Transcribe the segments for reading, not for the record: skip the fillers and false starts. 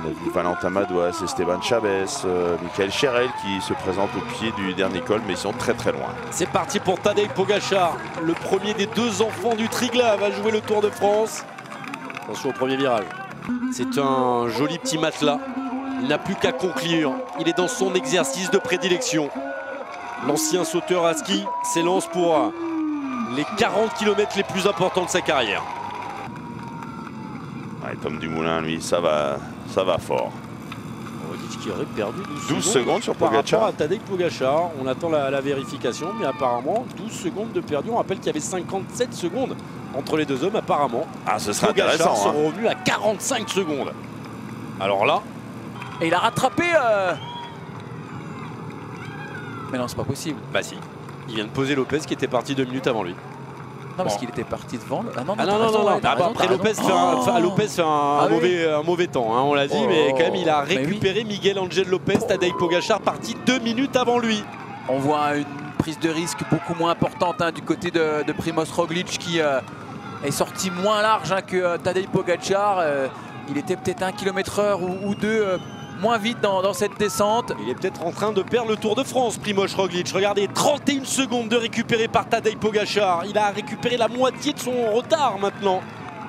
On a vu Valentin Madouas, Esteban Chavez, Michael Cherel qui se présente au pied du dernier col, mais ils sont très très loin. C'est parti pour Tadej Pogačar, le premier des deux enfants du Triglav va jouer le Tour de France. Attention au premier virage. C'est un joli petit matelas. Il n'a plus qu'à conclure. Il est dans son exercice de prédilection. L'ancien sauteur à ski s'élance pour les 40 km les plus importants de sa carrière. Ouais, Tom Dumoulin, lui, ça va fort. Roglic qui aurait perdu 12 secondes sur par Pogačar. rapport à Tadej Pogačar. On attend la vérification, mais apparemment 12 secondes de perdu. On rappelle qu'il y avait 57 secondes entre les deux hommes apparemment. Ah, ce serait Pogačar intéressant. sera revenu à 45 secondes. Alors là, et il a rattrapé. Mais non, c'est pas possible. bah si. Il vient de poser Lopez qui était parti 2 minutes avant lui. Non, parce qu'il était parti devant. Ah non, Ah non. Après Lopez fait un mauvais temps, hein, on l'a dit, mais quand même il a récupéré Miguel Angel Lopez, Tadej Pogačar parti 2 minutes avant lui. On voit une prise de risque beaucoup moins importante du côté de Primož Roglic qui est sorti moins large que Tadej Pogačar. Il était peut-être 1 km/h ou 2 moins vite dans cette descente. Il est peut-être en train de perdre le Tour de France, Primož Roglic. Regardez, 31 secondes de récupéré par Tadej Pogačar. Il a récupéré la moitié de son retard maintenant.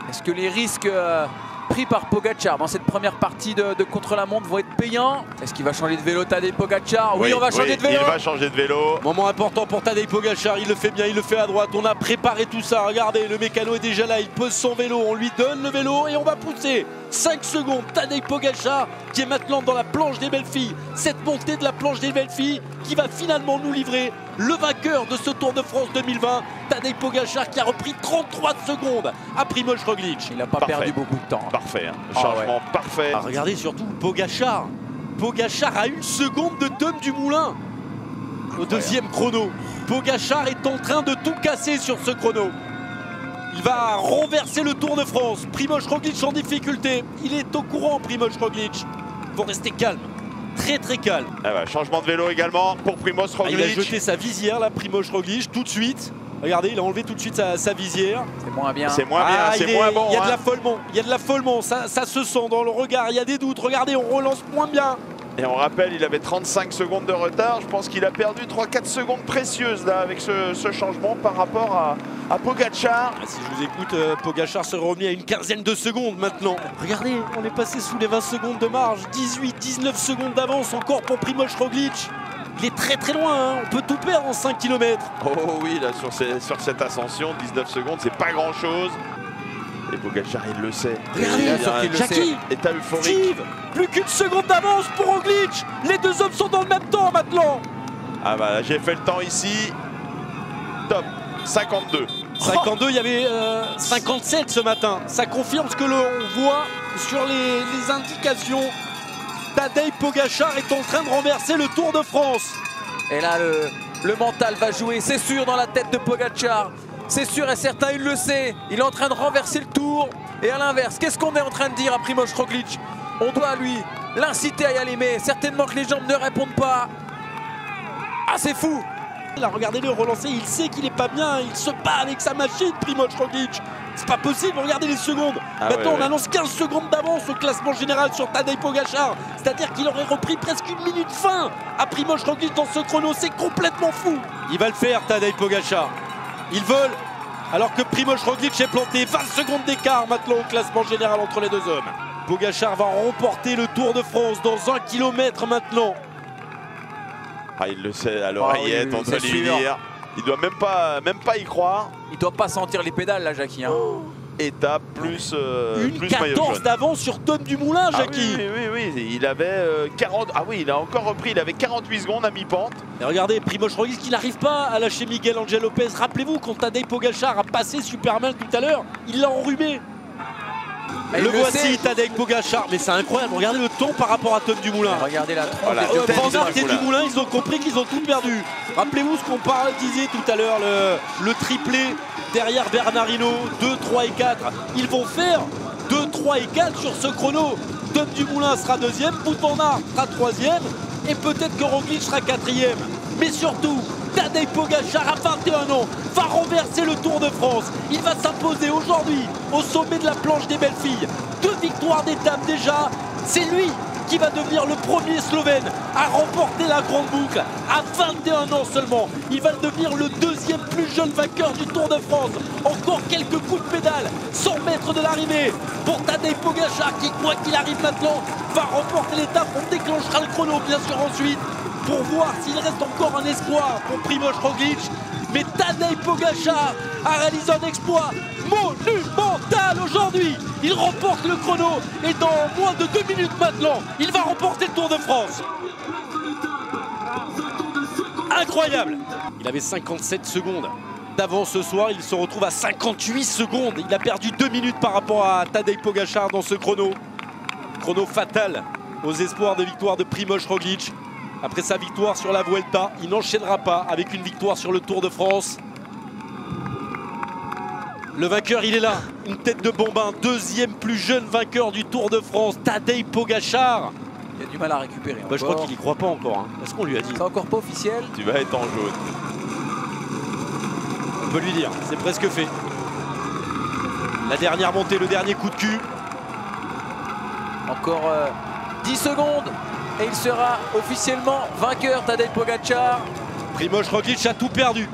Est-ce que les risques pris par Pogačar dans cette première partie de contre-la-montre vont être payants? Est-ce qu'il va changer de vélo, Tadej Pogačar? Oui, on va changer de vélo. Il va changer de vélo. Moment important pour Tadej Pogačar, il le fait bien, il le fait à droite. On a préparé tout ça, regardez, le mécano est déjà là, il pose son vélo, on lui donne le vélo et on va pousser. 5 secondes, Tadej Pogačar qui est maintenant dans la planche des belles filles. Cette montée de la planche des belles filles qui va finalement nous livrer le vainqueur de ce Tour de France 2020. Tadej Pogačar qui a repris 33 secondes à Primož Roglic. Il n'a pas perdu beaucoup de temps. Parfait, changement parfait. Ah, regardez surtout Pogačar. Pogačar a 1 seconde de Tom Dumoulin au deuxième chrono. Pogačar est en train de tout casser sur ce chrono. Il va renverser le Tour de France. Primož Roglic en difficulté. Il est au courant, Primož Roglic. Il faut rester calme. Très très calme. Ah bah, changement de vélo également pour Primož Roglic. Il a jeté sa visière là, Primož Roglic, tout de suite. Regardez, il a enlevé tout de suite sa visière. C'est moins bien. C'est moins bien, c'est moins bon. Il y a de l'affolement, il y a de l'affolement, ça se sent dans le regard, il y a des doutes. Regardez, on relance moins bien. Et on rappelle, il avait 35 secondes de retard. Je pense qu'il a perdu 3-4 secondes précieuses là avec ce changement par rapport à Pogačar. Si je vous écoute, Pogačar serait revenu à une quinzaine de secondes maintenant. Regardez, on est passé sous les 20 secondes de marge. 18-19 secondes d'avance encore pour Primož Roglic. Il est très très loin, hein. On peut tout perdre en 5 km. Oh oui, là sur cette ascension, 19 secondes, c'est pas grand chose. Et Pogačar, il le sait. Regardez, Jackie, état euphorique. Steve, plus qu'une seconde d'avance pour Roglic. Les deux hommes sont dans le même temps maintenant. Ah bah là, j'ai fait le temps ici. Top, 52. 52, il y avait 57 ce matin. Ça confirme ce que l'on voit sur les indications. Tadej Pogačar est en train de renverser le Tour de France. Et là, le mental va jouer, c'est sûr, dans la tête de Pogačar. C'est sûr et certain, il le sait. Il est en train de renverser le Tour. Et à l'inverse, qu'est-ce qu'on est en train de dire à Primož Roglic? On doit, lui, l'inciter à y aller, mais certainement que les jambes ne répondent pas. Ah, c'est fou! Là, regardez-le relancer, il sait qu'il est pas bien, il se bat avec sa machine, Primož Roglic. C'est pas possible, regardez les secondes. Maintenant, on annonce 15 secondes d'avance au classement général sur Tadej Pogačar. C'est-à-dire qu'il aurait repris presque 1 minute 20 à Primož Roglic dans ce chrono. C'est complètement fou. Il va le faire, Tadej Pogačar. Ils veulent, alors que Primož Roglic est planté. 20 secondes d'écart maintenant au classement général entre les deux hommes. Pogačar va remporter le Tour de France dans 1 km maintenant. Ah, il le sait à l'oreillette, on doit lui dire. Il doit même pas y croire. Il doit pas sentir les pédales là, Jackie. Hein. Étape plus une plus 14 d'avance sur Tom Dumoulin, Jackie. Oui. Il avait 40. Ah oui, il a encore repris. Il avait 48 secondes à mi-pente. Et regardez, Primož Roglic qui n'arrive pas à lâcher Miguel Angel Lopez. Rappelez-vous, quand Tadej Pogačar a passé Superman tout à l'heure, il l'a enrhumé. Le voici, Tadej Pogačar. Mais c'est incroyable. Regardez le temps par rapport à Tom Dumoulin. Regardez la tronche. Voilà, Van Aert et Dumoulin, ils ont compris qu'ils ont tout perdu. Rappelez-vous ce qu'on disait tout à l'heure, le triplé derrière Bernard Hinault, 2, 3 et 4. Ils vont faire 2, 3 et 4 sur ce chrono. Tom Dumoulin sera deuxième, Van Aert sera troisième et peut-être que Roglic sera quatrième. Mais surtout, Tadej Pogačar à 21 ans va renverser le Tour de France. Il va s'imposer aujourd'hui au sommet de la planche des belles filles. 2 victoires d'étape déjà, C'est lui qui va devenir le premier Slovène à remporter la grande boucle à 21 ans seulement. Il va devenir le deuxième plus jeune vainqueur du Tour de France. Encore quelques coups de pédale, 100 mètres de l'arrivée pour Tadej Pogačar qui, quoi qu'il arrive maintenant, va remporter l'étape. On déclenchera le chrono bien sûr ensuite pour voir s'il reste encore un espoir pour Primož Roglič. Mais Tadej Pogačar a réalisé un exploit monumental aujourd'hui. Il remporte le chrono et dans moins de 2 minutes maintenant, il va remporter le Tour de France. Incroyable. Il avait 57 secondes d'avance ce soir, il se retrouve à 58 secondes. Il a perdu 2 minutes par rapport à Tadej Pogačar dans ce chrono. Chrono fatal aux espoirs de victoire de Primož Roglič. Après sa victoire sur la Vuelta, il n'enchaînera pas avec une victoire sur le Tour de France. Le vainqueur, il est là, une tête de bombin, deuxième plus jeune vainqueur du Tour de France, Tadej Pogačar. Il a du mal à récupérer. Je crois qu'il n'y croit pas encore. Hein. Est-ce qu'on lui a dit? C'est encore pas officiel. Tu vas être en jaune. On peut lui dire, c'est presque fait. La dernière montée, le dernier coup de cul. Encore 10 secondes et il sera officiellement vainqueur, Tadej Pogačar. Primož Roglič a tout perdu.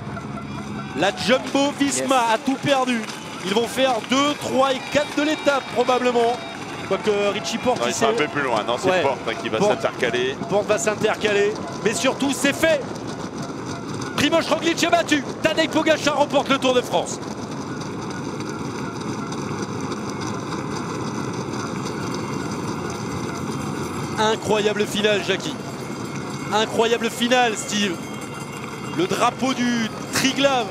La Jumbo Visma a tout perdu. Ils vont faire 2, 3 et 4 de l'étape probablement. Quoique Richie Porte, il sera un peu plus loin. Non, c'est Porte qui va s'intercaler. Porte va s'intercaler. Mais surtout, c'est fait. Primož Roglič est battu. Tadej Pogačar remporte le Tour de France. Incroyable finale, Jackie. Incroyable finale, Steve. Le drapeau du Triglav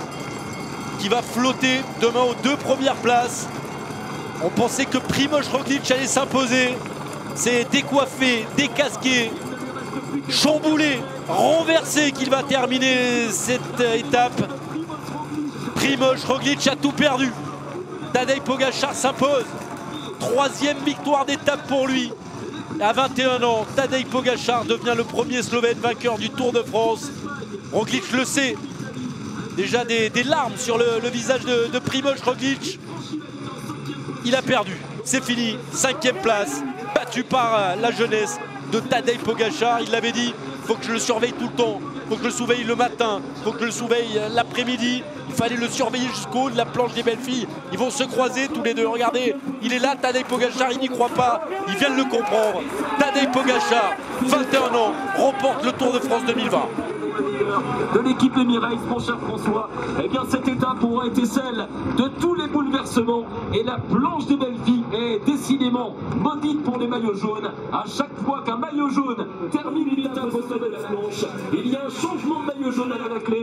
qui va flotter demain aux 2 premières places. On pensait que Primož Roglič allait s'imposer. C'est décoiffé, décasqué, chamboulé, renversé qu'il va terminer cette étape. Primož Roglič a tout perdu. Tadej Pogačar s'impose. 3e victoire d'étape pour lui. À 21 ans, Tadej Pogačar devient le premier Slovène vainqueur du Tour de France. Roglič le sait. Déjà des larmes sur le visage de Primož Roglič. Il a perdu. C'est fini. 5e place. Battu par la jeunesse de Tadej Pogačar. Il l'avait dit, il faut que je le surveille tout le temps. Il faut que je le surveille le matin. Il faut que je le surveille l'après-midi. Il fallait le surveiller jusqu'au haut de la planche des belles filles. Ils vont se croiser tous les deux. Regardez, il est là, Tadej Pogačar, il n'y croit pas. Il vient de le comprendre. Tadej Pogačar, 21 ans, remporte le Tour de France 2020. De l'équipe Emirates, mon cher François, eh bien cette étape aura été celle de tous les bouleversements et la planche des belles filles est décidément maudite pour les maillots jaunes. À chaque fois qu'un maillot jaune termine une étape au sommet de la planche, il y a un changement de maillot jaune à la clé.